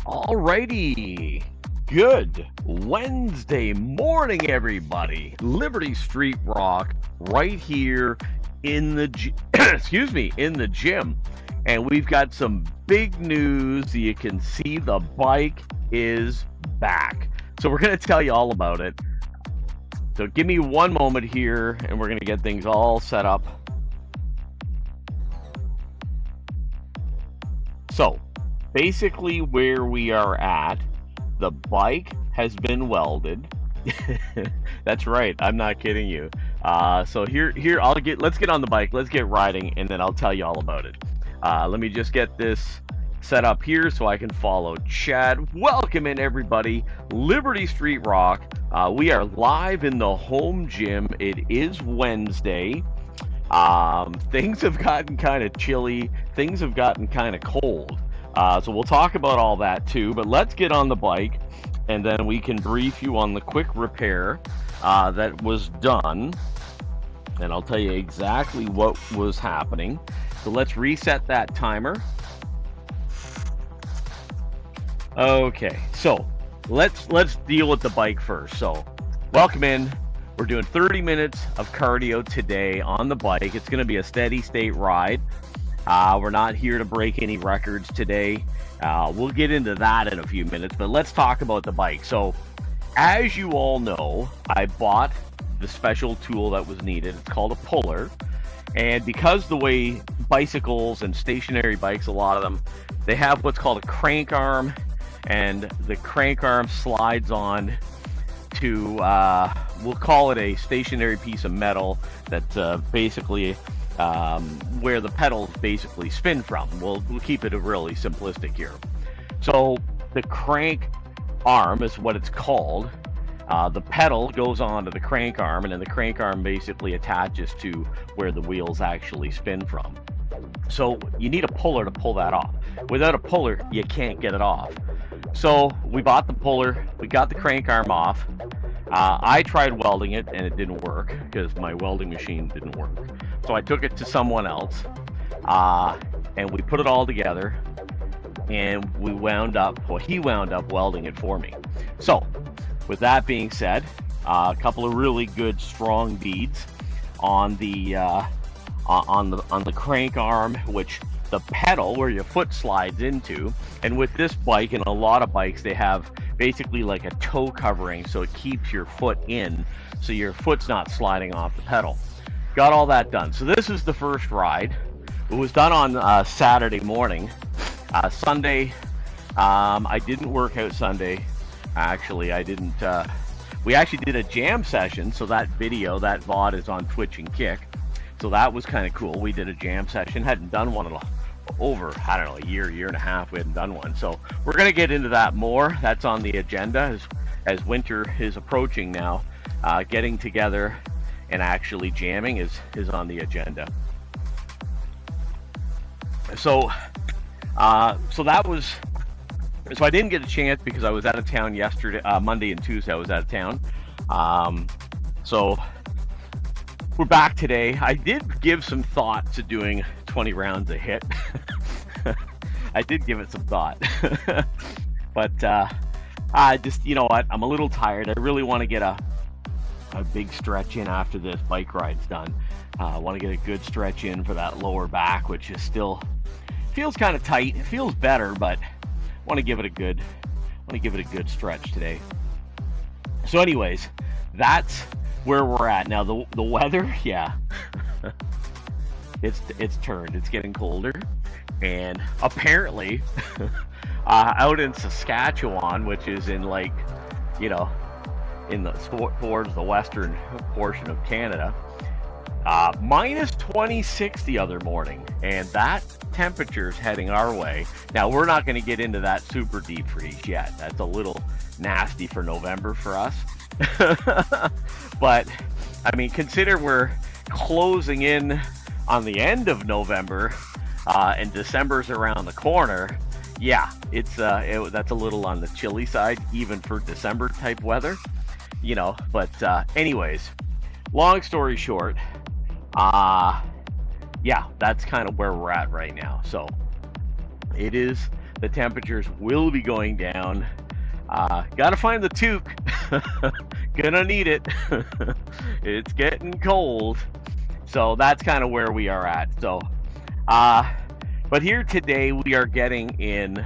Alrighty. Good Wednesday morning, everybody. Liberty Street Rock right here in the in the gym. And we've got some big news. You can see the bike is back. So we're going to tell you all about it. So give me one moment here and we're going to get things all set up. So basically where we are at, the bike has been welded. That's right, I'm not kidding you. So here let's get on the bike, let's get riding, and then I'll tell you all about it. Let me just get this set up here so I can follow Chad. Welcome in, everybody. Liberty Street Rock. We are live in the home gym. It is Wednesday. Things have gotten kind of chilly. Things have gotten kind of cold. So we'll talk about all that too, but let's get on the bike and then we can brief you on the quick repair that was done. And I'll tell you exactly what was happening. So let's reset that timer. Okay, so let's deal with the bike first. So welcome in. We're doing 30 minutes of cardio today on the bike. It's going to be a steady state ride. We're not here to break any records today. We'll get into that in a few minutes, but let's talk about the bike. So as you all know, I bought the special tool that was needed. It's called a puller. And because the way bicycles and stationary bikes, a lot of them, they have what's called a crank arm, and the crank arm slides on to, we'll call it a stationary piece of metal that basically where the pedals basically spin from. We'll keep it really simplistic here. So the crank arm is what it's called. The pedal goes onto the crank arm, and then the crank arm basically attaches to where the wheels actually spin from. So you need a puller to pull that off. Without a puller, you can't get it off. So we bought the puller, we got the crank arm off. I tried welding it and it didn't work because my welding machine didn't work. So I took it to someone else and we put it all together, and he wound up welding it for me. So with that being said, a couple of really good strong beads on the crank arm, which the pedal where your foot slides into. And with this bike and a lot of bikes, they have basically like a toe covering, so it keeps your foot in, so your foot's not sliding off the pedal. Got all that done. So this is the first ride. It was done on Saturday morning. Sunday, I didn't work out Sunday. Actually, I didn't. We actually did a jam session, so that video, that VOD is on Twitch and Kick. So that was kind of cool. We did a jam session. Hadn't done one in over, I don't know, a year and a half. We hadn't done one. So we're going to get into that more. That's on the agenda as winter is approaching now. Getting together and actually jamming is on the agenda. So that was. So I didn't get a chance because I was out of town yesterday, Monday and Tuesday. I was out of town. So we're back today. I did give some thought to doing 20 rounds of HIIT. I did give it some thought. But I just, you know what? I'm a little tired. I really want to get a big stretch in after this bike ride's done. I want to get a good stretch in for that lower back, which is still feels kind of tight. It feels better, but want to give it a good stretch today. So anyways, that's where we're at now. The weather, yeah, it's turned. It's getting colder, and apparently out in Saskatchewan, which is in, like, you know, in the towards the western portion of Canada, minus 26 the other morning, and that temperature's heading our way. Now we're not going to get into that super deep freeze yet. That's a little nasty for November for us. But I mean, consider we're closing in on the end of November, and December's around the corner. Yeah, it's that's a little on the chilly side, even for December type weather, you know. But anyways, long story short, yeah, that's kind of where we're at right now. So it is the temperatures will be going down. Gotta find the toque. Gonna need it. It's getting cold. So that's kind of where we are at. So, but here today we are getting in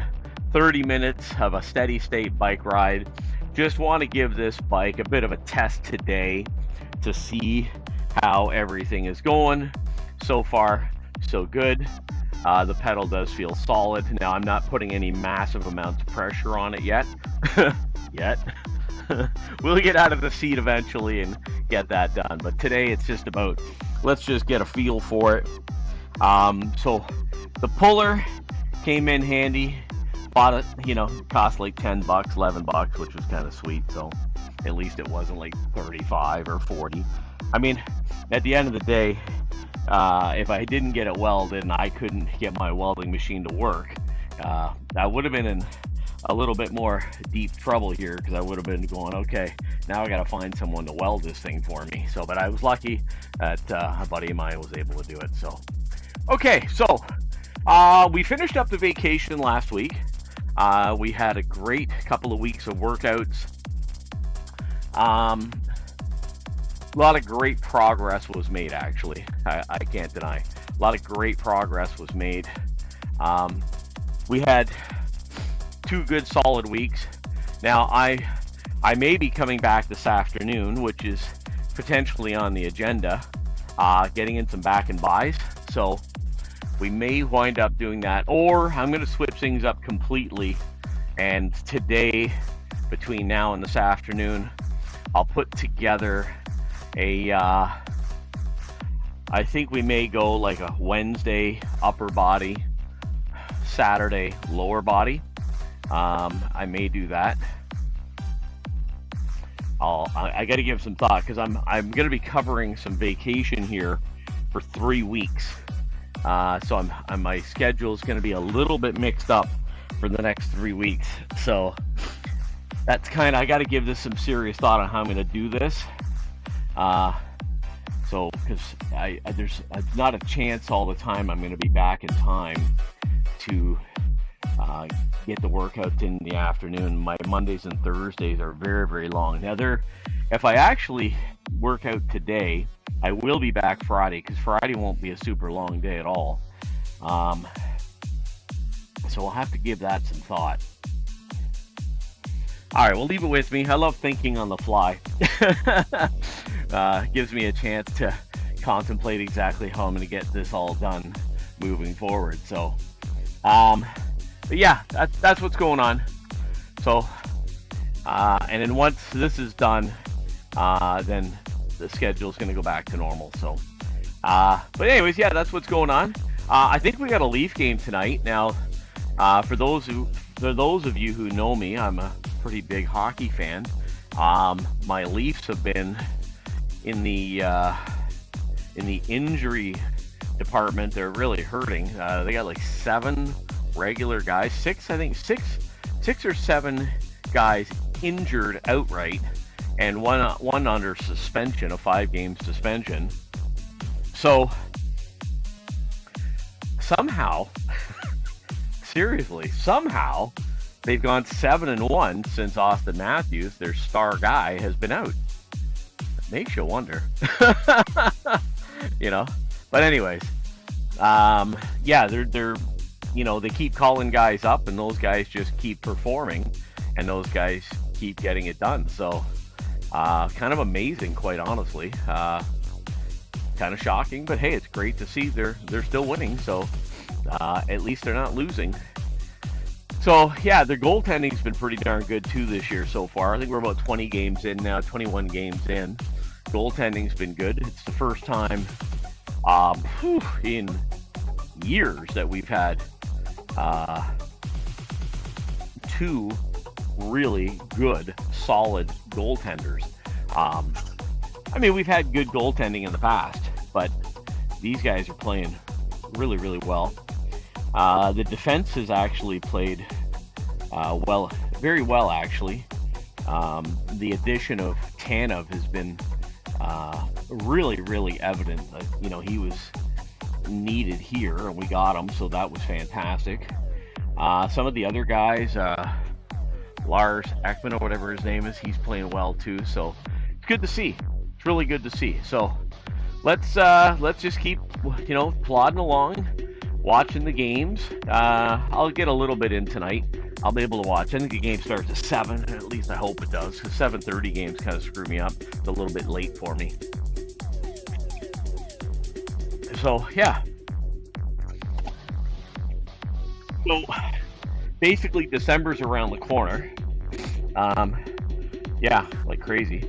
30 minutes of a steady state bike ride. Just want to give this bike a bit of a test today to see how everything is going. So far, so good. The pedal does feel solid. Now I'm not putting any massive amounts of pressure on it yet. We'll get out of the seat eventually and get that done. But today it's just about, let's just get a feel for it. So the puller came in handy. Bought it, you know, cost like $10, $11, which was kind of sweet. So at least it wasn't like 35 or 40. I mean, at the end of the day, if I didn't get it welded and I couldn't get my welding machine to work, I would have been in a little bit more deep trouble here, because I would have been going, okay, now I got to find someone to weld this thing for me. So, but I was lucky that a buddy of mine was able to do it. So, okay, so we finished up the vacation last week. We had a great couple of weeks of workouts. A lot of great progress was made, actually. I can't deny. A lot of great progress was made. We had 2 good solid weeks. Now I may be coming back this afternoon, which is potentially on the agenda, getting in some back and buys. So we may wind up doing that, or I'm going to switch things up completely. And today, between now and this afternoon, I'll put together a, I think we may go like a Wednesday upper body, Saturday lower body. I may do that. I got to give some thought, because I'm going to be covering some vacation here for 3 weeks. So my schedule is going to be a little bit mixed up for the next 3 weeks. So that's kind of, I got to give this some serious thought on how I'm going to do this. So, because there's not a chance all the time I'm going to be back in time to get the workouts in the afternoon. My Mondays and Thursdays are very, very long. Now, if I actually work out today, I will be back Friday, because Friday won't be a super long day at all. So I'll have to give that some thought. All right, well, leave it with me. I love thinking on the fly. Gives me a chance to contemplate exactly how I'm going to get this all done moving forward. So, but yeah, that's what's going on. So, and then once this is done, then the schedule is going to go back to normal. So, but anyways, yeah, that's what's going on. I think we got a Leaf game tonight. Now, for those of you who know me, I'm a pretty big hockey fan. My Leafs have been in the injury department. They're really hurting. They got like 7 regular guys, 6 or 7 guys injured outright, and one under suspension, a 5-game suspension. So somehow, seriously, they've gone 7-1 since Austin Matthews, their star guy, has been out. It makes you wonder. You know. But anyways, yeah, they're they keep calling guys up, and those guys just keep performing, and those guys keep getting it done. So kind of amazing, quite honestly. Kind of shocking, but hey, it's great to see they're still winning. So at least they're not losing. So yeah, their goaltending's been pretty darn good too this year so far. I think we're about 20 games in now, 21 games in. Goaltending's been good. It's the first time in years that we've had 2 really good, solid goaltenders. I mean, we've had good goaltending in the past, but these guys are playing really, really well. The defense has actually played well, very well, actually. The addition of Tanev has been really, really evident. He was needed here, and we got him, so that was fantastic. Some of the other guys, Lars Ekman or whatever his name is, he's playing well too. So it's good to see. It's really good to see. So let's just keep plodding along, watching the games. I'll get a little bit in tonight. I'll be able to watch. I think the game starts at 7. At least I hope it does, because 7:30 games kind of screw me up. It's a little bit late for me. So yeah. So basically, December's around the corner. Yeah, like crazy.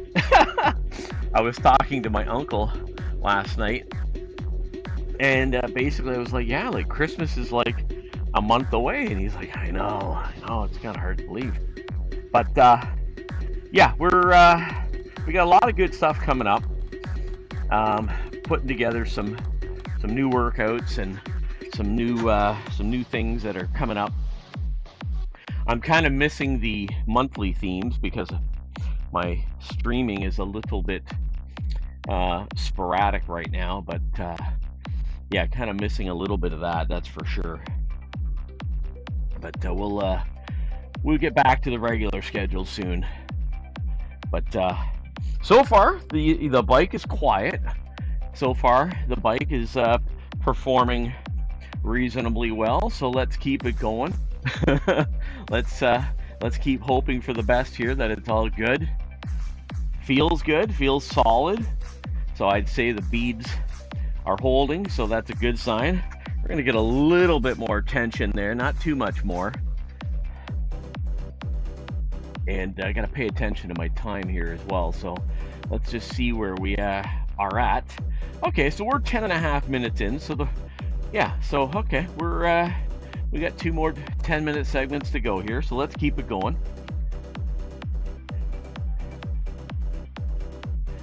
I was talking to my uncle last night, and basically I was like, yeah, like Christmas is like a month away, and he's like, I know, it's kind of hard to believe, but yeah, we got a lot of good stuff coming up. Putting together some new workouts and some new things that are coming up. I'm kind of missing the monthly themes because my streaming is a little bit sporadic right now, but yeah, kind of missing a little bit of that's for sure. But we'll get back to the regular schedule soon. But so far the bike is quiet. So far the bike is performing reasonably well. So let's keep it going. Let's keep hoping for the best here, that it's all good. Feels good, feels solid. So I'd say the beads are holding, so that's a good sign. We're gonna get a little bit more tension there, not too much more. And I gotta pay attention to my time here as well. So let's just see where we are at. Okay, so we're 10.5 minutes in. So okay, we got 2 more 10-minute segments to go here. So let's keep it going.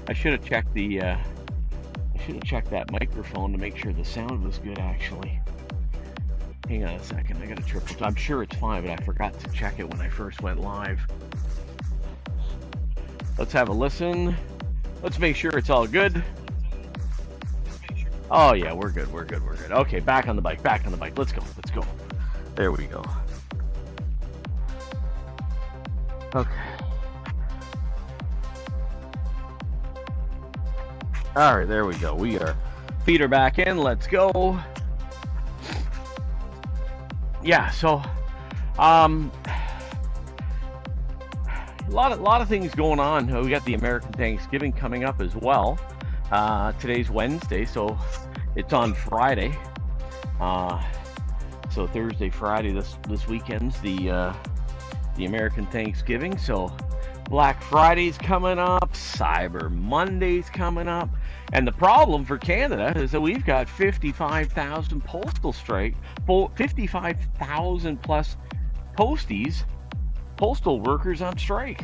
I should have checked that microphone to make sure the sound was good, actually. Hang on a second, I gotta triple. I'm sure it's fine, but I forgot to check it when I first went live. Let's have a listen. Let's make sure it's all good. Oh yeah, we're good. Okay, back on the bike. Let's go. There we go. Okay. All right, there we go. Feet are back in. Let's go. Yeah, so a lot of things going on. We got the American Thanksgiving coming up as well. Today's Wednesday, so it's on Friday. So Thursday, Friday, this weekend's the American Thanksgiving. So Black Friday's coming up, Cyber Monday's coming up, and the problem for Canada is that we've got 55,000 plus postal workers on strike.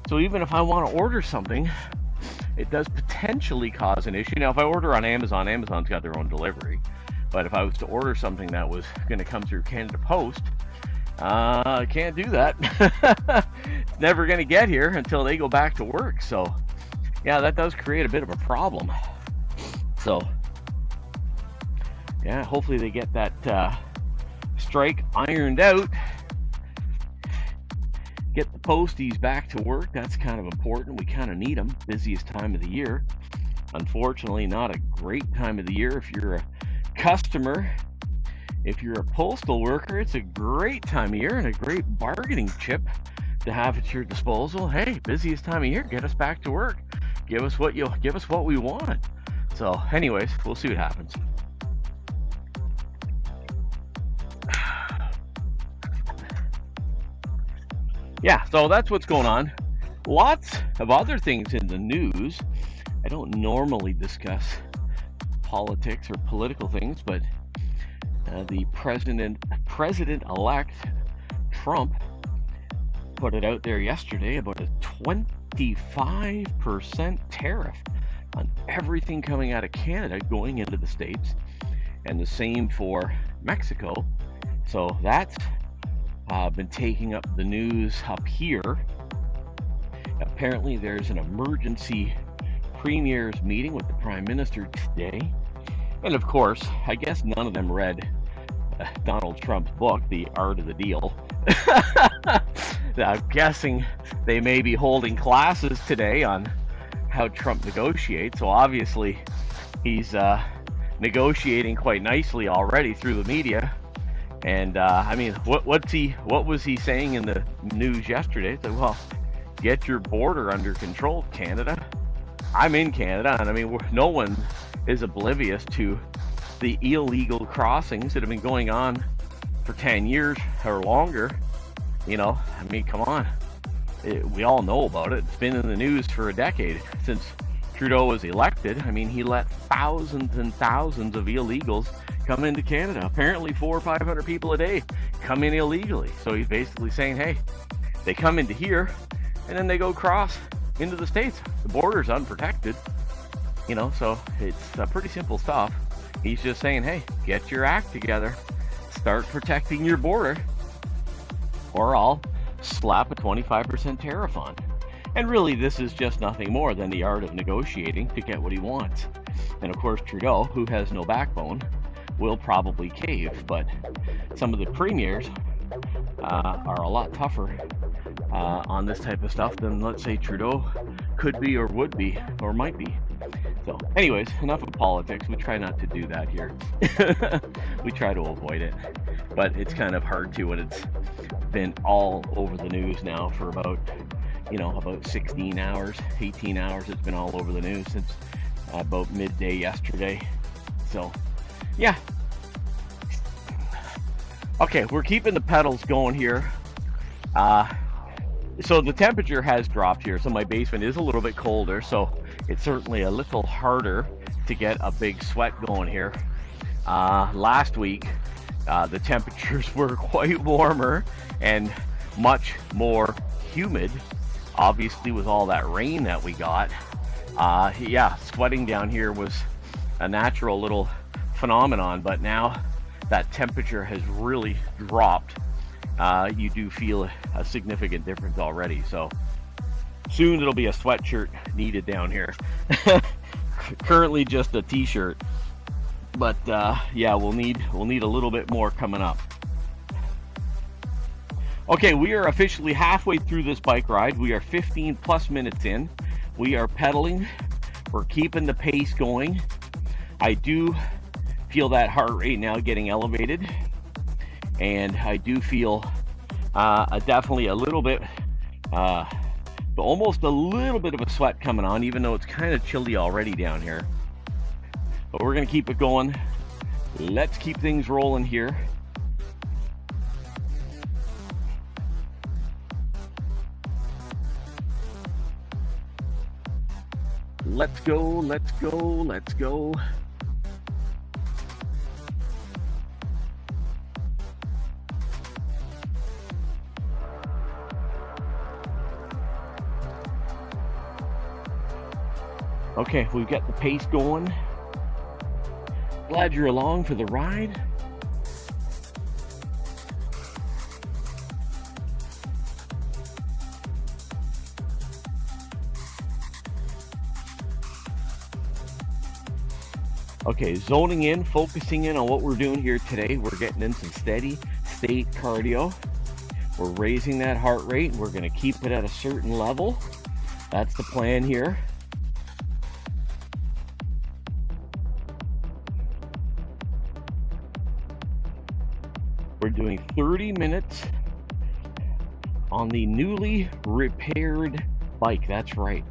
So even if I want to order something, it does potentially cause an issue. Now, if I order on Amazon, Amazon's got their own delivery. But if I was to order something that was going to come through Canada Post, I can't do that. It's never going to get here until they go back to work. So, yeah, that does create a bit of a problem. So, yeah, hopefully they get that strike ironed out. Get the posties back to work. That's kind of important. We kind of need them. Busiest time of the year. Unfortunately, not a great time of the year if you're a customer. If you're a postal worker, it's a great time of year and a great bargaining chip to have at your disposal. Hey, busiest time of year, get us back to work. Give us what we want. So, anyways, we'll see what happens. Yeah, so that's what's going on. Lots of other things in the news. I don't normally discuss politics or political things, but the president-elect Trump put it out there yesterday about a 25% tariff on everything coming out of Canada going into the States, and the same for Mexico. So that's been taking up the news up here. Apparently there's an emergency premier's meeting with the Prime Minister today. And of course, I guess none of them read Donald Trump's book, The Art of the Deal. I'm guessing they may be holding classes today on how Trump negotiates. So obviously he's negotiating quite nicely already through the media. And I mean, what was he saying in the news yesterday? It's like, well, get your border under control, Canada. I'm in Canada, and I mean, no one is oblivious to the illegal crossings that have been going on for 10 years or longer. You know, I mean, come on. We all know about it. It's been in the news for a decade since Trudeau was elected. I mean, he let thousands and thousands of illegals come into Canada. Apparently 400 or 500 people a day come in illegally. So he's basically saying, hey, they come into here and then they go cross into the States. The border's unprotected. You know, so it's pretty simple stuff. He's just saying, hey, get your act together. Start protecting your border, or I'll slap a 25% tariff on. And really, this is just nothing more than the art of negotiating to get what he wants. And of course, Trudeau, who has no backbone, will probably cave. But some of the premiers are a lot tougher on this type of stuff than, let's say, Trudeau could be or would be or might be. So anyways, enough of politics. We try not to do that here. We try to avoid it, but it's kind of hard to when it's been all over the news now for about 16 hours, 18 hours. It's been all over the news since about midday yesterday. So yeah. Okay, we're keeping the pedals going here. So the temperature has dropped here, so my basement is a little bit colder, so it's certainly a little harder to get a big sweat going here. Last week, the temperatures were quite warmer and much more humid, obviously with all that rain that we got. Yeah, sweating down here was a natural little phenomenon, but now that temperature has really dropped. You do feel a significant difference already. So soon it'll be a sweatshirt needed down here. Currently just a t-shirt, but yeah, we'll need a little bit more coming up. Okay, we are officially halfway through this bike ride. We are 15 plus minutes in. We are pedaling. We're keeping the pace going. I do feel that heart rate now getting elevated, and I do feel definitely a little bit, almost a little bit of a sweat coming on, even though it's kind of chilly already down here. But we're gonna keep it going. Let's keep things rolling here. Let's go, let's go, let's go. Okay, we've got the pace going. Glad you're along for the ride. Okay, zoning in, focusing in on what we're doing here today. We're getting in some steady state cardio. We're raising that heart rate. We're going to keep it at a certain level. That's the plan here. We're doing 30 minutes on the newly repaired bike. That's right.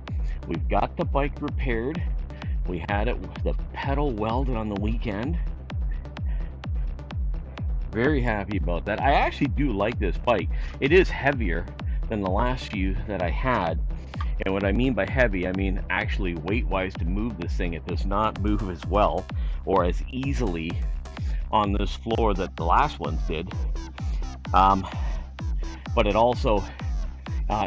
We've got the bike repaired. We had it with the pedal welded on the weekend. Very happy about that. I actually do like this bike. It is heavier than the last few that I had. And what I mean by heavy, I mean actually weight-wise to move this thing. It does not move as well or as easily on this floor that the last ones did. But it also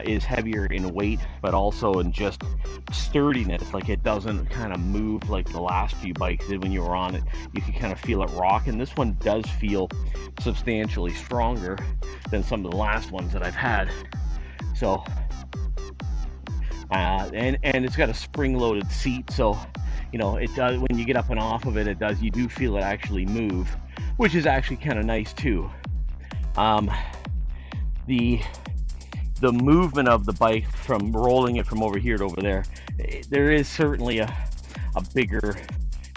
is heavier in weight, but also in just sturdiness. Like, it doesn't kind of move like the last few bikes did. When you were on it, you could kind of feel it rock, and this one does feel substantially stronger than some of the last ones that I've had. So and it's got a spring-loaded seat, so you know it does, when you get up and off of it, you do feel it actually move. which is actually kind of nice too. The movement of the bike from rolling it from over here to over there, there is certainly a bigger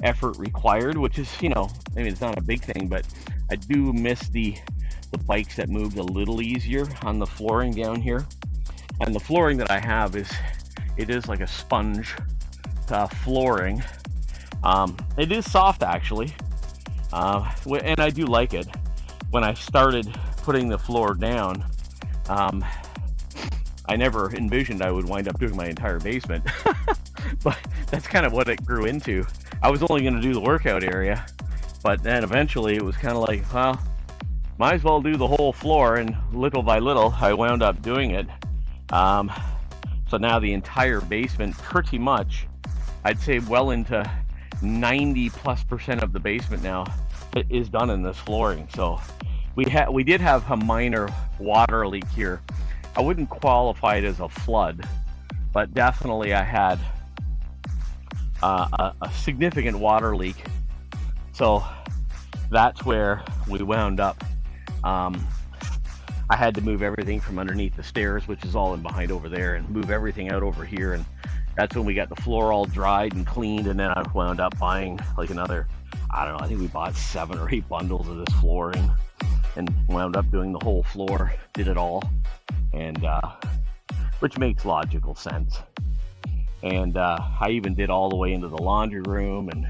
effort required, which is, I mean, it's not a big thing, but I do miss the bikes that moved a little easier on the flooring down here. And the flooring that I have is like a sponge flooring. It is soft actually, and I do like it. When I started putting the floor down, I never envisioned I would wind up doing my entire basement, but that's kind of what it grew into. I was only going to do the workout area, but then eventually it was kind of like, well, might as well do the whole floor, and little by little I wound up doing it. So now the entire basement, pretty much, I'd say well into 90+% of the basement now is done in this flooring. So we did have a minor water leak here. I wouldn't qualify it as a flood, but definitely I had a significant water leak. So that's where we wound up. I had to move everything from underneath the stairs, which is all in behind over there, and move everything out over here. And that's when we got the floor all dried and cleaned. And then I wound up buying like another, I don't know, I think we bought 7 or 8 bundles of this flooring and wound up doing the whole floor, did it all. And which makes logical sense. And I even did all the way into the laundry room, and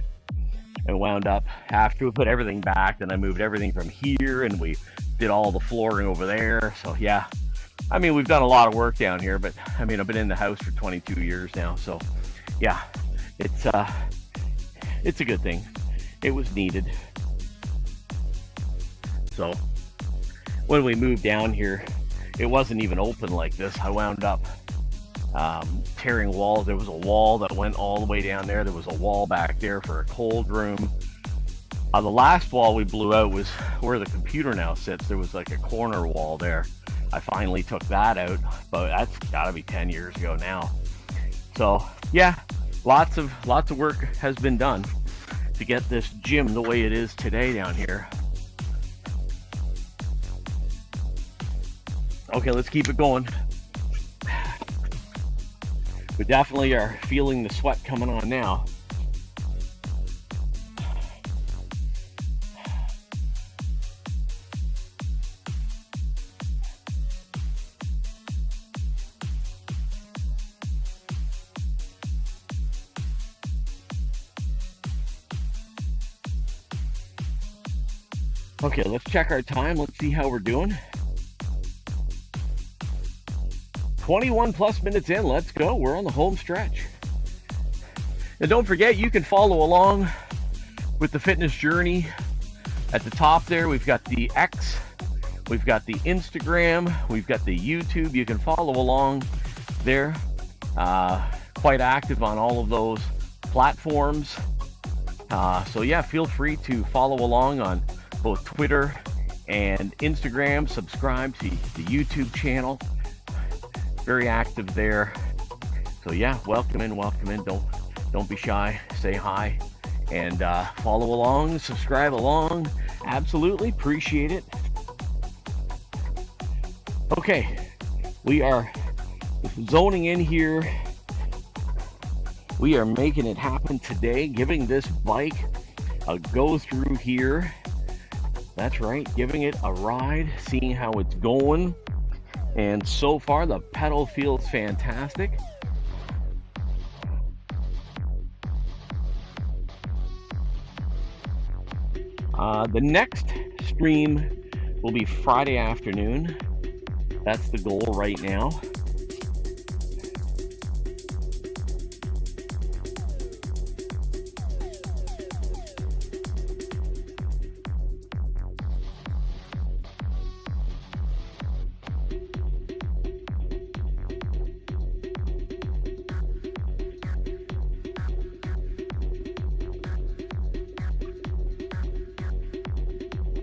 wound up, after we put everything back, then I moved everything from here, and we did all the flooring over there. So yeah, I mean, we've done a lot of work down here, but I mean, I've been in the house for 22 years now, so yeah, it's a good thing. It was needed. So when we moved down here, it wasn't even open like this. I wound up tearing walls. There was a wall that went all the way down there. There was a wall back there for a cold room. The last wall we blew out was where the computer now sits. There was like a corner wall there. I finally took that out, but that's gotta be 10 years ago now. So yeah, lots of work has been done to get this gym the way it is today down here. Okay, let's keep it going. We definitely are feeling the sweat coming on now. Okay, let's check our time. Let's see how we're doing. 21+ minutes in. Let's go. We're on the home stretch. And don't forget, you can follow along with the fitness journey. At the top there, we've got the X, we've got the Instagram, we've got the YouTube. You can follow along there. Quite active on all of those platforms. So yeah, feel free to follow along on both Twitter and Instagram. Subscribe to the YouTube channel. Very active there. So yeah, welcome in. Don't be shy. Say hi and follow along, subscribe along. Absolutely appreciate it. Okay, we are zoning in here. We are making it happen today, giving this bike a go through here. That's right, giving it a ride, seeing how it's going. And so far, the pedal feels fantastic. The next stream will be Friday afternoon. That's the goal right now.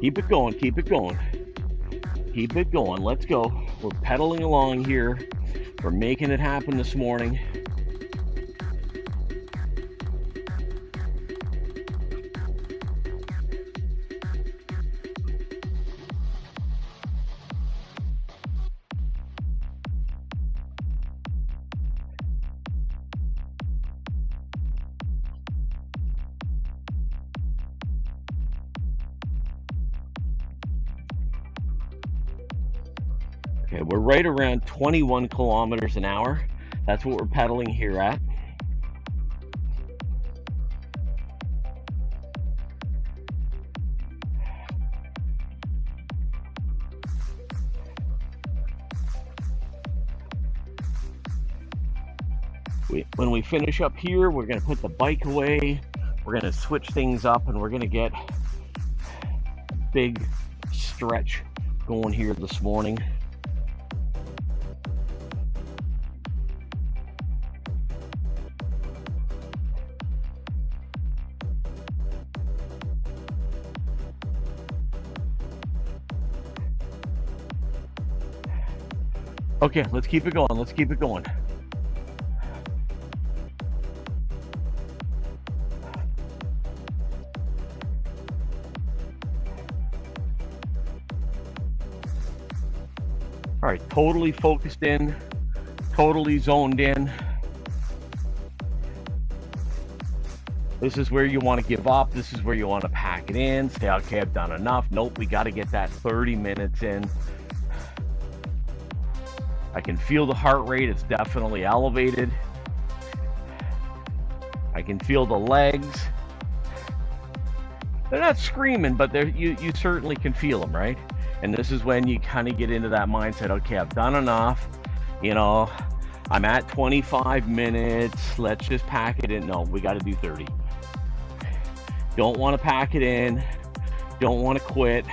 Keep it going, keep it going. Keep it going, let's go. We're pedaling along here. We're making it happen this morning. Okay, we're right around 21 kilometers an hour. That's what we're pedaling here at. When we finish up here, we're going to put the bike away. We're going to switch things up, and we're going to get a big stretch going here this morning. Okay, let's keep it going. Let's keep it going. All right, totally focused in, totally zoned in. This is where you want to give up. This is where you want to pack it in. Say, okay, I've done enough. Nope, we got to get that 30 minutes in. I can feel the heart rate. It's definitely elevated. I can feel the legs. They're not screaming, but you certainly can feel them, right? And this is when you kind of get into that mindset, okay, I've done enough. You know, I'm at 25 minutes. Let's just pack it in. No, we got to do 30. Don't want to pack it in. Don't want to quit.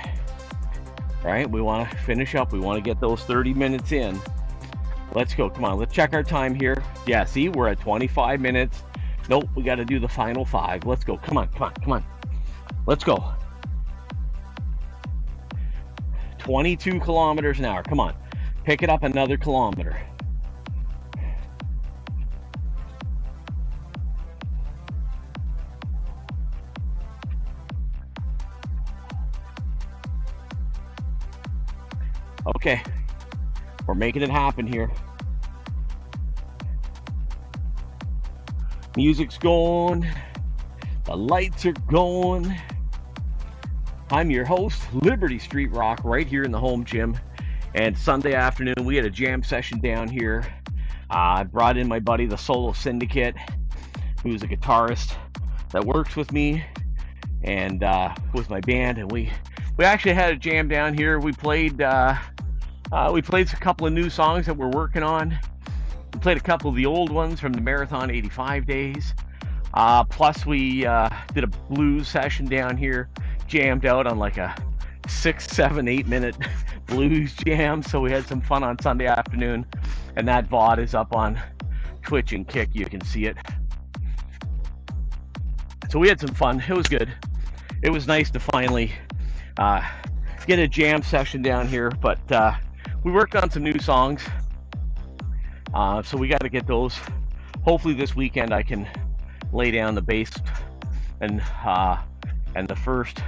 Right? We want to finish up. We want to get those 30 minutes in. Let's go. Come on. Let's check our time here. Yeah, see, we're at 25 minutes. Nope, we got to do the final 5. Let's go. Come on, come on, come on. Let's go. 22 kilometers an hour. Come on. Pick it up another kilometer. Okay. We're making it happen here. Music's going. The lights are going. I'm your host, Liberty Street Rock, right here in the home gym. And Sunday afternoon, we had a jam session down here. I brought in my buddy, the Solo Syndicate, who's a guitarist that works with me and with my band. And we actually had a jam down here. We played a couple of new songs that we're working on. We played a couple of the old ones from the Marathon 85 days. Plus we did a blues session down here. Jammed out on like a 6, 7, 8 minute blues jam. So we had some fun on Sunday afternoon, and that VOD is up on Twitch and Kick. You can see it. So we had some fun. It was good. It was nice to finally get a jam session down here, but we worked on some new songs. So we got to get those. Hopefully this weekend I can lay down the bass and the first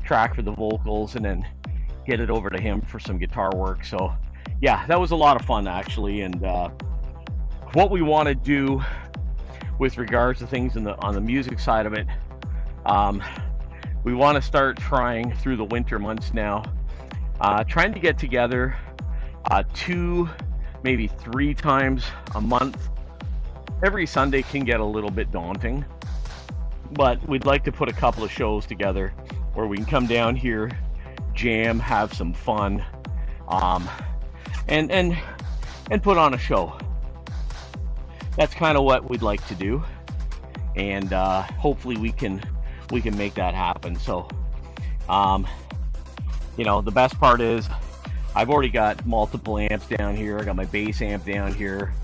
track for the vocals, and then get it over to him for some guitar work. So yeah, that was a lot of fun actually. And what we want to do with regards to things on the music side of it, we want to start trying through the winter months now, trying to get together 2, maybe 3 times a month. Every Sunday can get a little bit daunting, but we'd like to put a couple of shows together where we can come down here, jam, have some fun, and put on a show. That's kind of what we'd like to do, and hopefully we can make that happen. So, you know, the best part is I've already got multiple amps down here. I got my bass amp down here,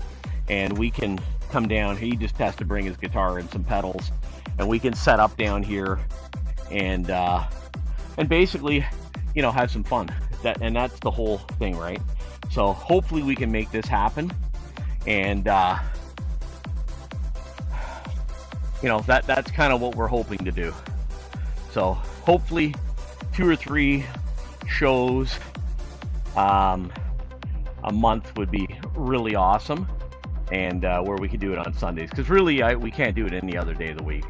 and we can come down. He just has to bring his guitar and some pedals, and we can set up down here and basically, you know, have some fun. That's the whole thing, right? So hopefully we can make this happen, and you know, that's kind of what we're hoping to do. So hopefully 2 or 3 shows a month would be really awesome, and where we could do it on Sundays, because really we can't do it any other day of the week.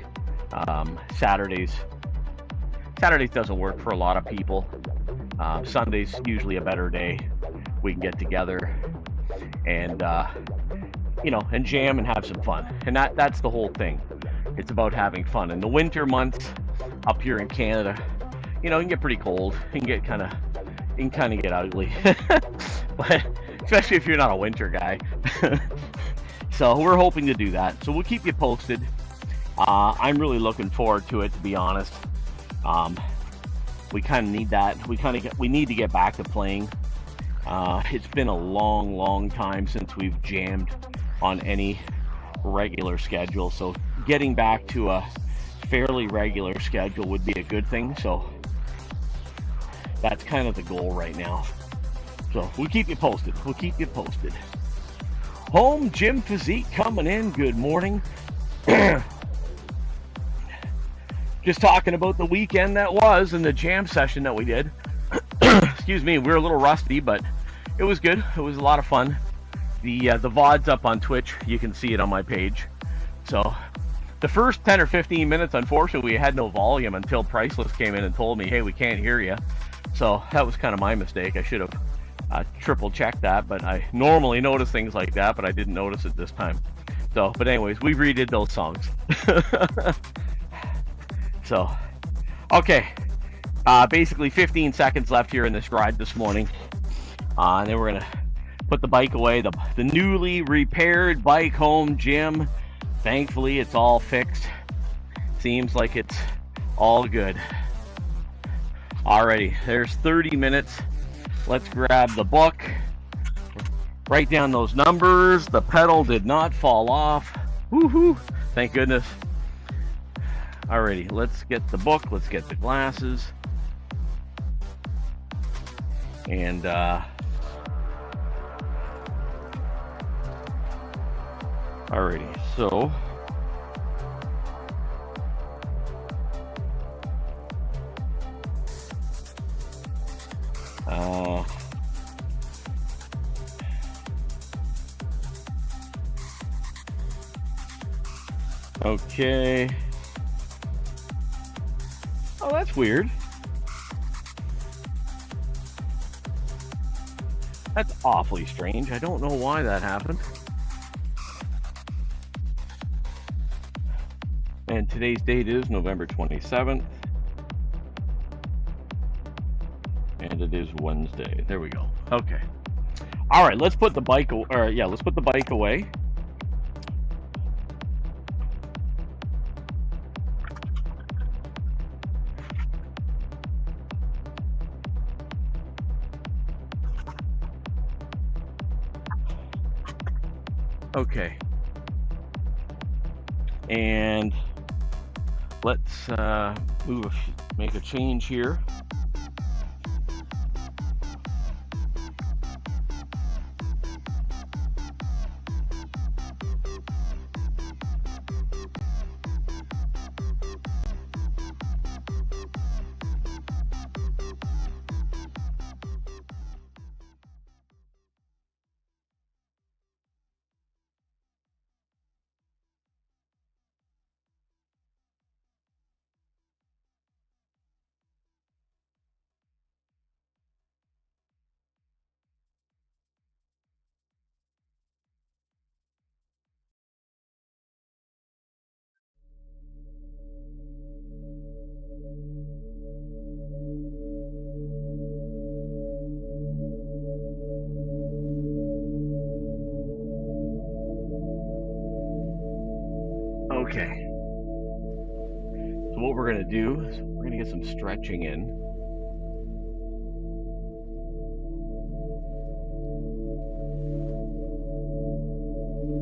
Saturdays doesn't work for a lot of people, Sunday's usually a better day. We can get together and and jam and have some fun. And that's the whole thing. It's about having fun. In the winter months up here in Canada, it can get pretty cold. It can kind of get ugly. But especially if you're not a winter guy. So we're hoping to do that. So we'll keep you posted. I'm really looking forward to it, to be honest. We kind of need that. We need to get back to playing. It's been a long time since we've jammed on any regular schedule. So getting back to a fairly regular schedule would be a good thing. So that's kind of the goal right now. So we'll keep you posted. Home Gym Physique coming in. Good morning. Just talking about the weekend that was and the jam session that we did. Excuse me, we were a little rusty, but it was good. It was a lot of fun. The VOD's up on Twitch. You can see it on my page. So the first 10 or 15 minutes, unfortunately, we had no volume until Priceless came in and told me, hey, we can't hear you. So that was kind of my mistake. I should have triple checked that, but I normally notice things like that, but I didn't notice it this time. So, but anyways, we redid those songs. So, okay, basically 15 seconds left here in this ride this morning, and then we're gonna put the bike away. The newly repaired bike home gym, thankfully it's all fixed. Seems like it's all good. Alrighty, there's 30 minutes. Let's grab the book, write down those numbers. The pedal did not fall off. Woohoo! Thank goodness. Alrighty, let's get the book, let's get the glasses. And alrighty, so okay. Oh, that's weird. That's awfully strange. I don't know why that happened. And today's date is November 27th. And it is Wednesday. There we go. Okay. All right, let's put the bike let's put the bike away. Okay. And let's make a change here. Okay. So what we're going to do is we're going to get some stretching in.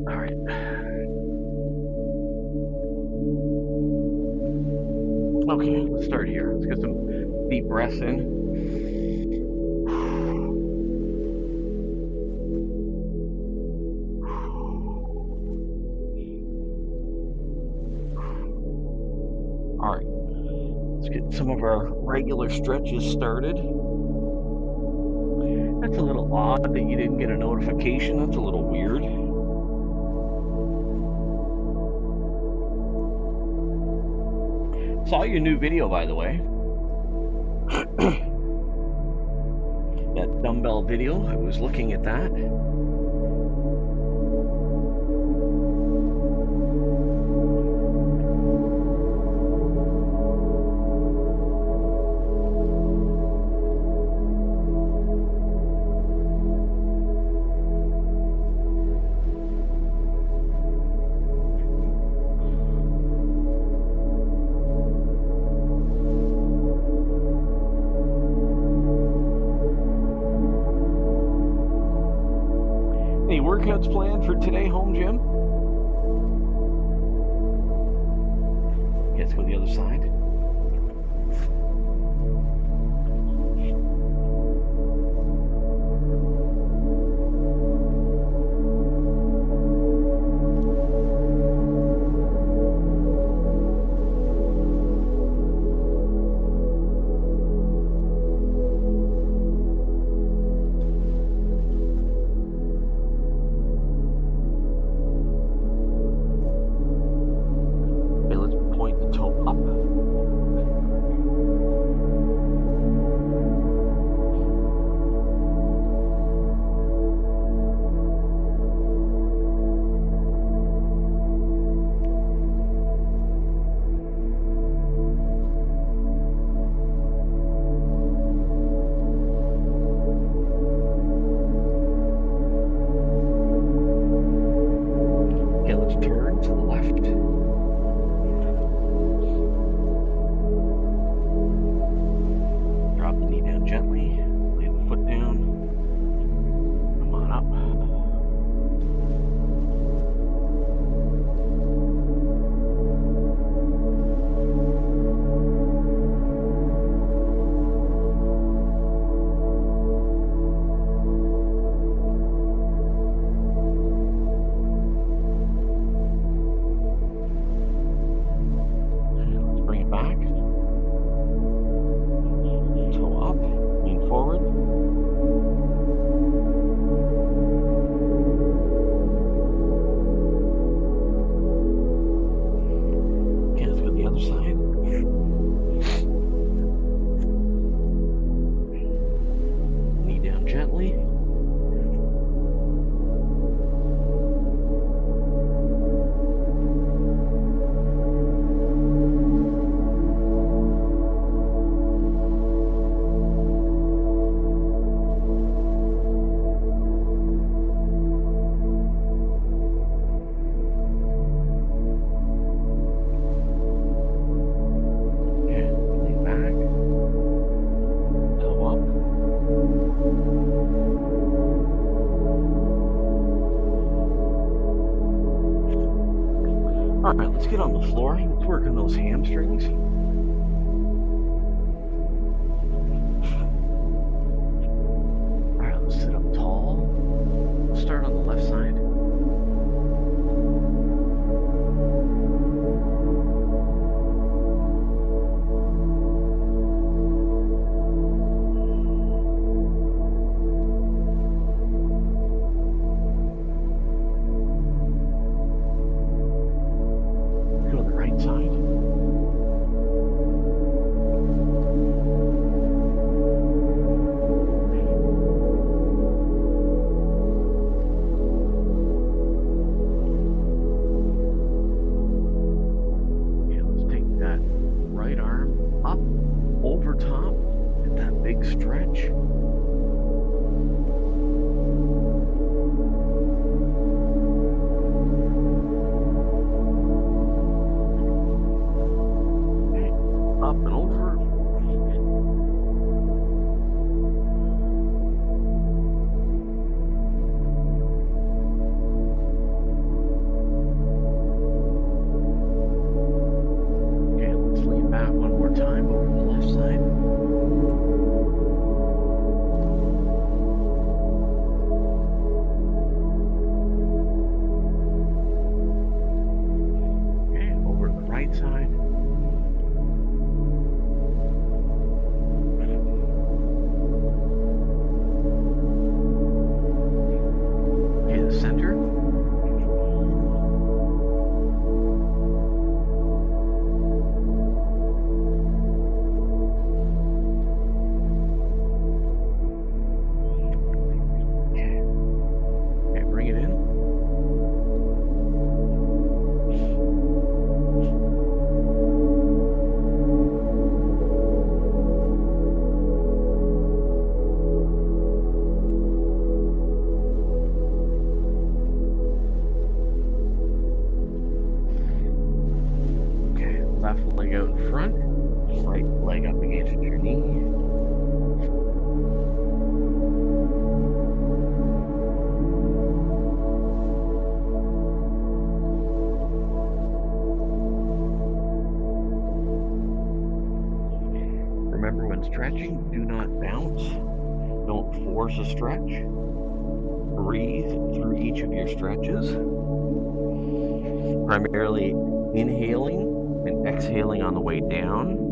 All right. Okay, let's start here. Let's get some deep breaths in. Some of our regular stretches started. That's a little odd that you didn't get a notification. That's a little weird. Saw your new video, by the way. dumbbell video. I was looking at that. Any workouts planned for today, home gym? Okay, let's go to the other side. Turn to the left. Drop the knee down gently. Lay the foot down. Come on up. Back, toe up, lean forward. Okay, let's go to the other side. Knee down gently. All right, let's get on the floor. Let's work on those hamstrings. All right, let's sit up tall. We'll start on the left side. Side. Okay, let's take that right arm up over top, get that big stretch. Up and over. Okay, let's lean back one more time over the left side. stretching, do not bounce. Don't force a stretch. Breathe through each of your stretches. Primarily inhaling and exhaling on the way down.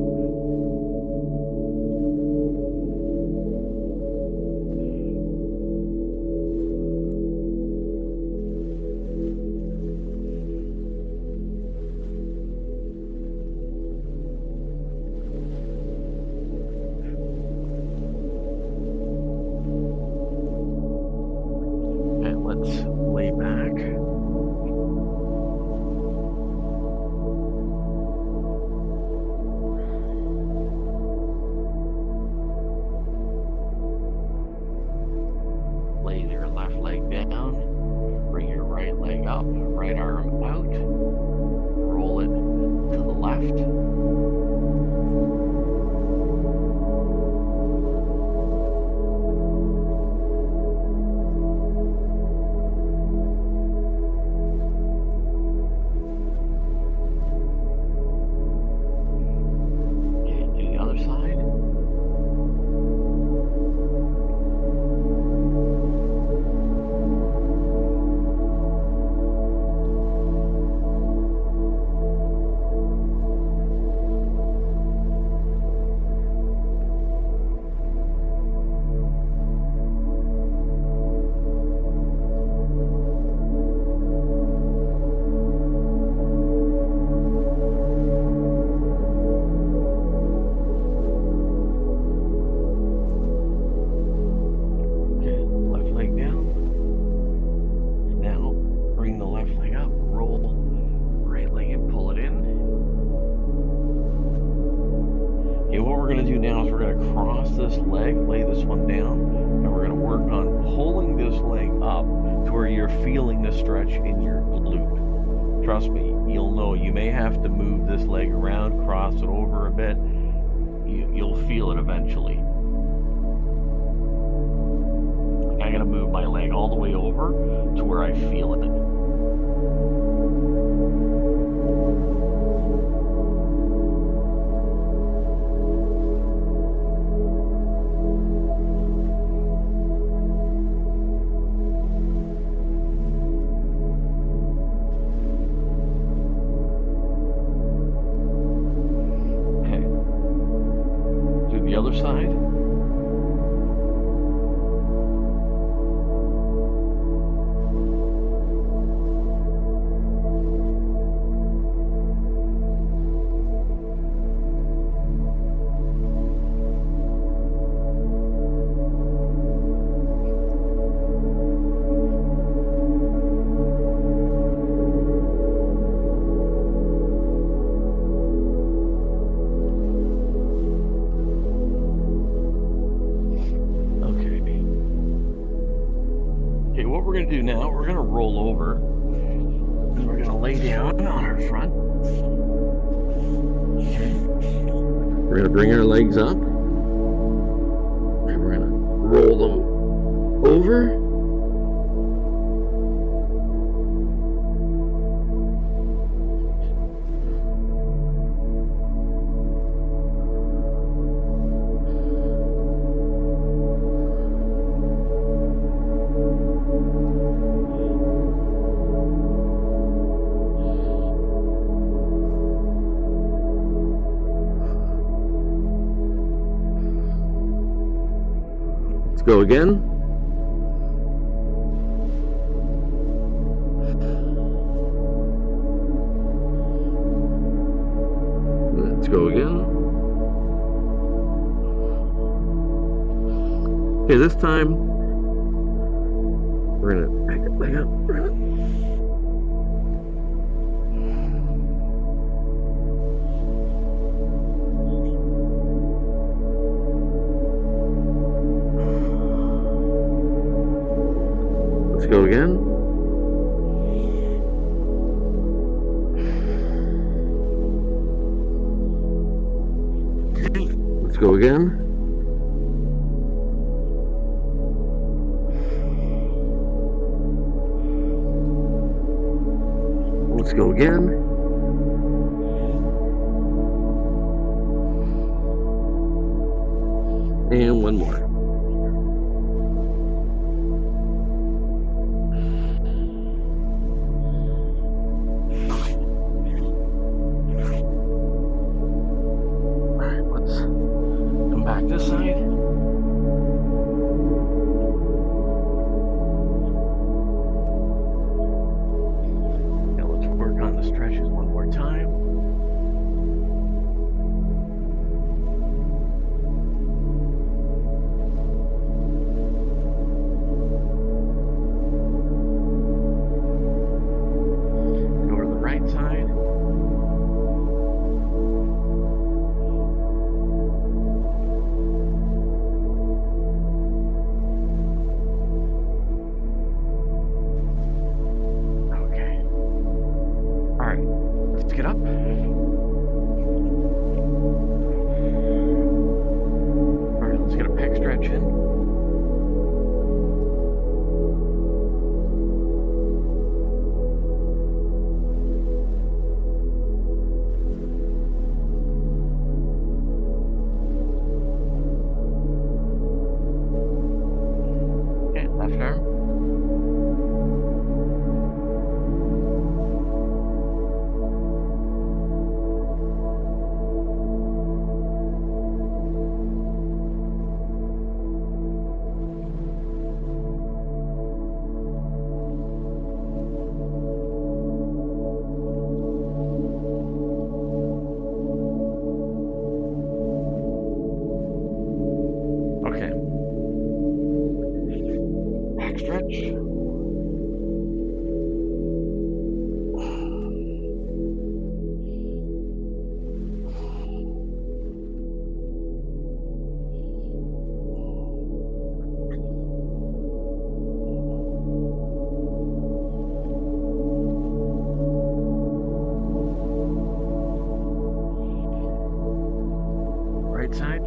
This leg, lay this one down, and we're going to work on pulling this leg up to where you're feeling the stretch in your glute. Trust me, you'll know. You may have to move this leg around, cross it over a bit. You'll feel it eventually. I'm going to move my leg all the way over to where I feel it. The other side. What we're going to do now, we're going to roll over and we're going to lay down on our front. We're going to bring our legs up and we're going to roll them over. Go again. Let's go again. Okay, this time we're gonna back up, back up. Let's go again. Let's go again. Let's go again. one more. Back this side. Now let's work on the stretches one more time. Go to the right side. Get up. All right, let's get a pec stretch in. Okay, left arm. Stretch. Right side.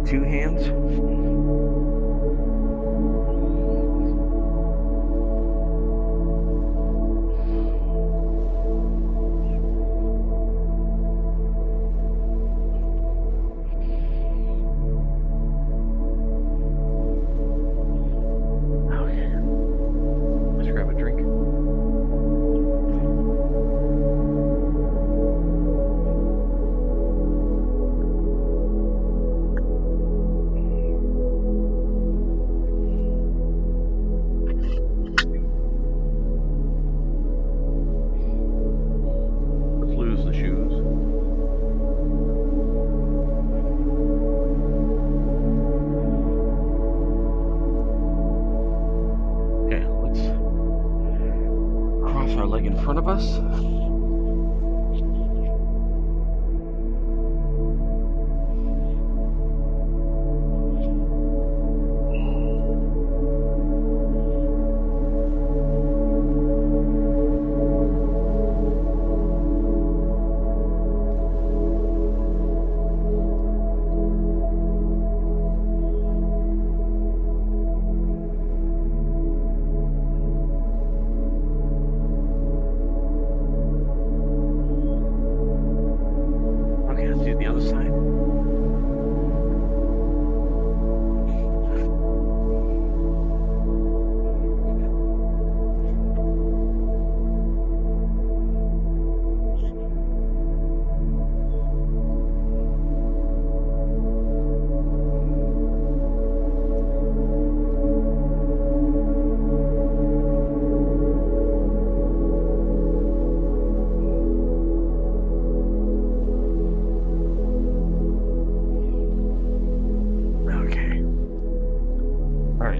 Two hands. Okay. Let's grab a drink. Our leg in front of us. The other side.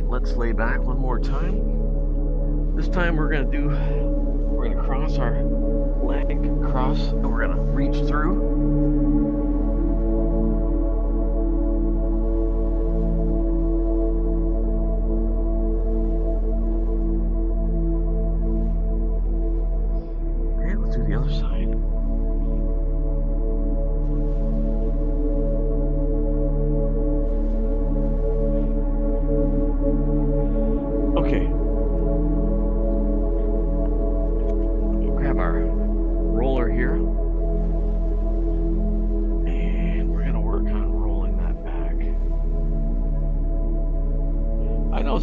Let's lay back one more time. This time we're gonna cross our leg across, and we're gonna reach through.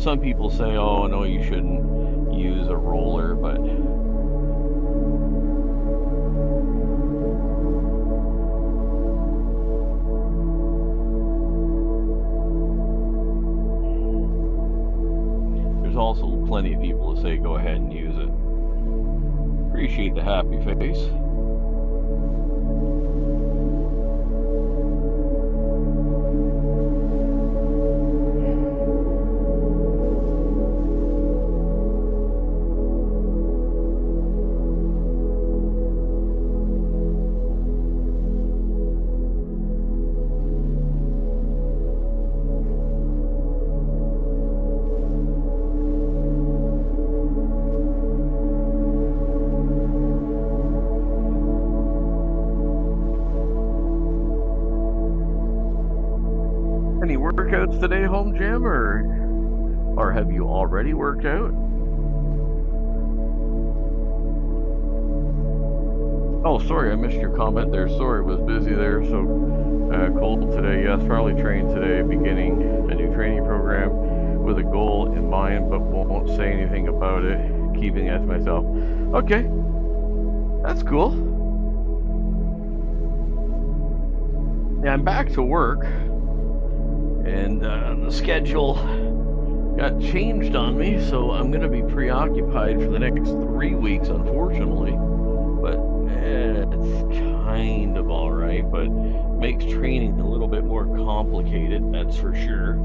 some people say, oh no, you shouldn't use a roller, but there's also plenty of people that say go ahead and use it. Appreciate the happy face. Any workouts today, home gym, or have you already worked out? Oh, sorry, I missed your comment there. Sorry, was busy there. So cold today. Yes, probably trained today, beginning a new training program with a goal in mind, but won't say anything about it. Keeping it to myself. Okay, that's cool. Yeah, I'm back to work. And the schedule got changed on me, so I'm going to be preoccupied for the next 3 weeks, unfortunately. But it's kind of all right, but makes training a little bit more complicated, that's for sure.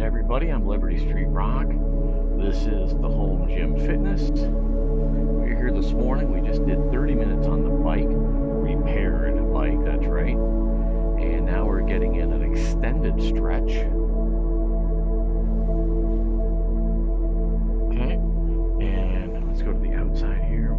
everybody. I'm Liberty Street Rock. This is the Home Gym Fitness. We're here this morning. We just did 30 minutes on the bike, repaired a bike, that's right. And now we're getting in an extended stretch. Okay, and let's go to the outside here.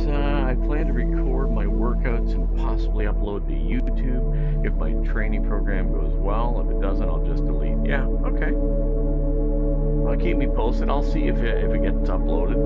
I plan to record my workouts and possibly upload to YouTube if my training program goes well. If it doesn't, I'll just delete. Yeah, okay. Well, keep me posted. I'll see if it gets uploaded.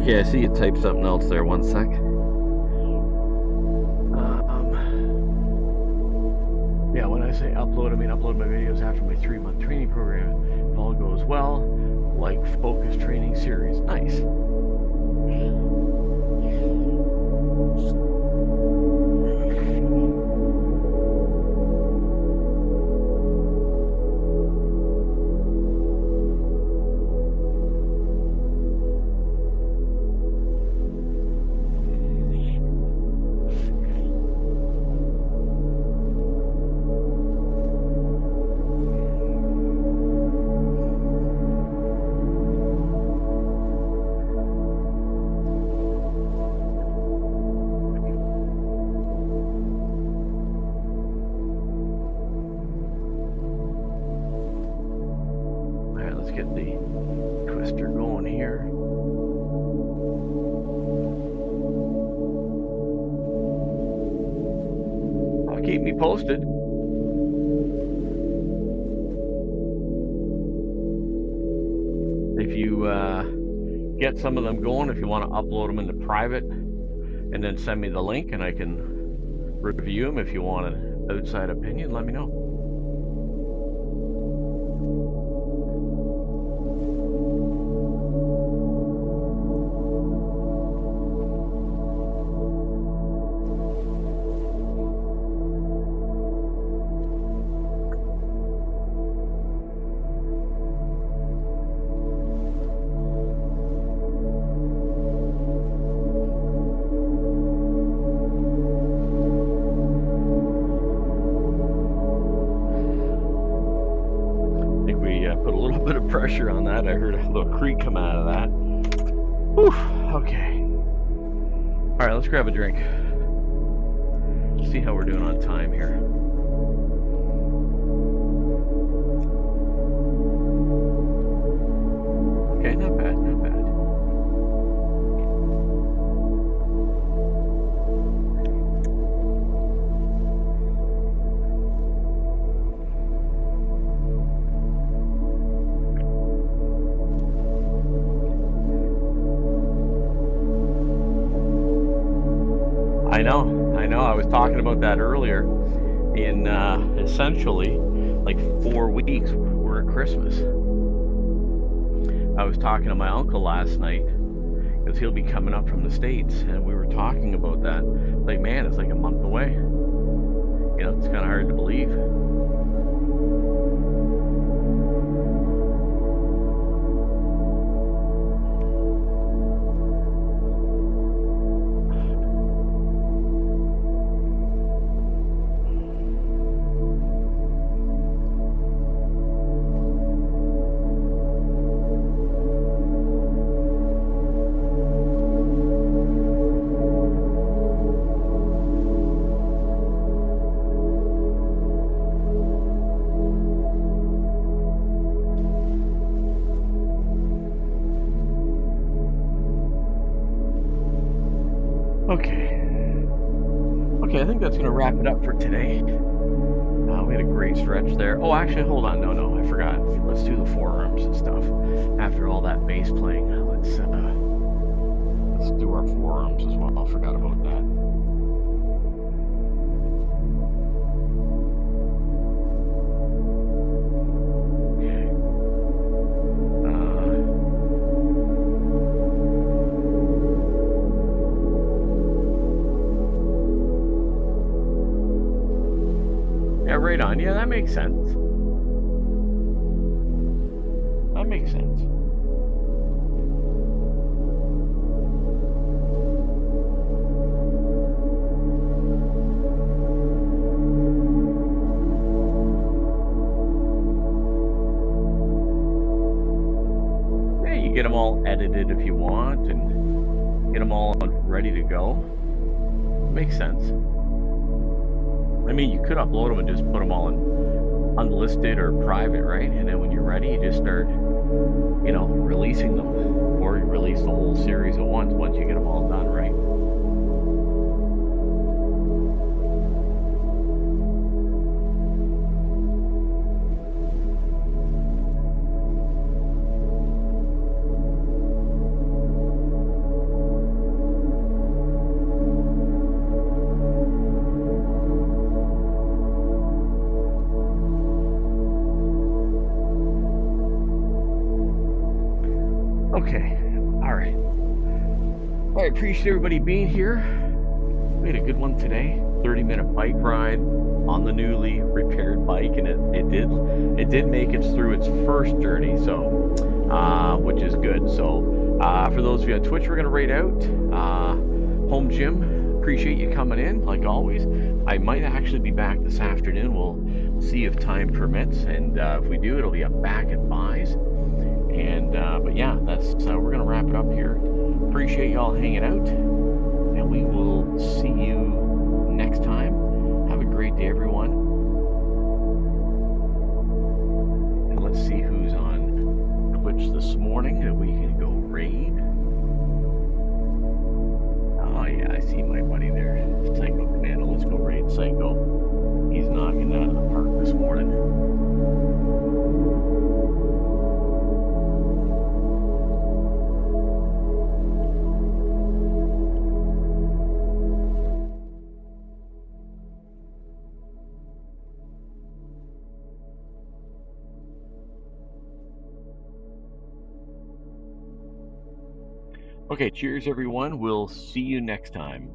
Okay, I see you typed something else there. One sec. Yeah, when I say upload, I mean upload my videos after my 3-month training program. If all goes well, like focus training series. Nice. Let's get the twister going here. Keep me posted. If you get some of them going, if you want to upload them into private and then send me the link and I can review them. If you want an outside opinion, let me know. that. I heard a little creak come out of that. Whew, okay. All right, let's grab a drink. See how we're doing on time here. Okay, not bad, not bad. I know. I was talking about that earlier. In essentially like 4 weeks, we're at Christmas. I was talking to my uncle last night because he'll be coming up from the States, and we were talking about that. Like, man, it's like a month away. You know, it's kind of hard to believe. Okay, I think that's going to wrap it up for today. We had a great stretch there. Oh, actually, hold on. No, I forgot. Let's do the forearms and stuff. After all that bass playing, let's do our forearms as well. I forgot about that. Right on. Yeah, that makes sense. That makes sense. Yeah, you get them all edited if you want and get them all ready to go. Makes sense. I mean, you could upload them and just put them all in unlisted or private, right? And then when you're ready, you just start, you know, releasing them. Or you release the whole series at once you get them all done, right? Okay, all right. Well, I appreciate everybody being here. We had a good one today. 30-minute bike ride on the newly repaired bike, and it did make it through its first journey, so which is good. So for those of you on Twitch, we're gonna rate out home gym. Appreciate you coming in, like always. I might actually be back this afternoon. We'll see if time permits, and if we do, it'll be up back at Buys. And but yeah, that's we're gonna wrap it up here. Appreciate y'all hanging out, and we will see you next time. Have a great day, everyone. And let's see who's on Twitch this morning that we can go raid. Oh yeah, I see my buddy there, Psycho Commando. Let's go raid Psycho. He's knocking it out of the park this morning. Okay, cheers everyone. We'll see you next time.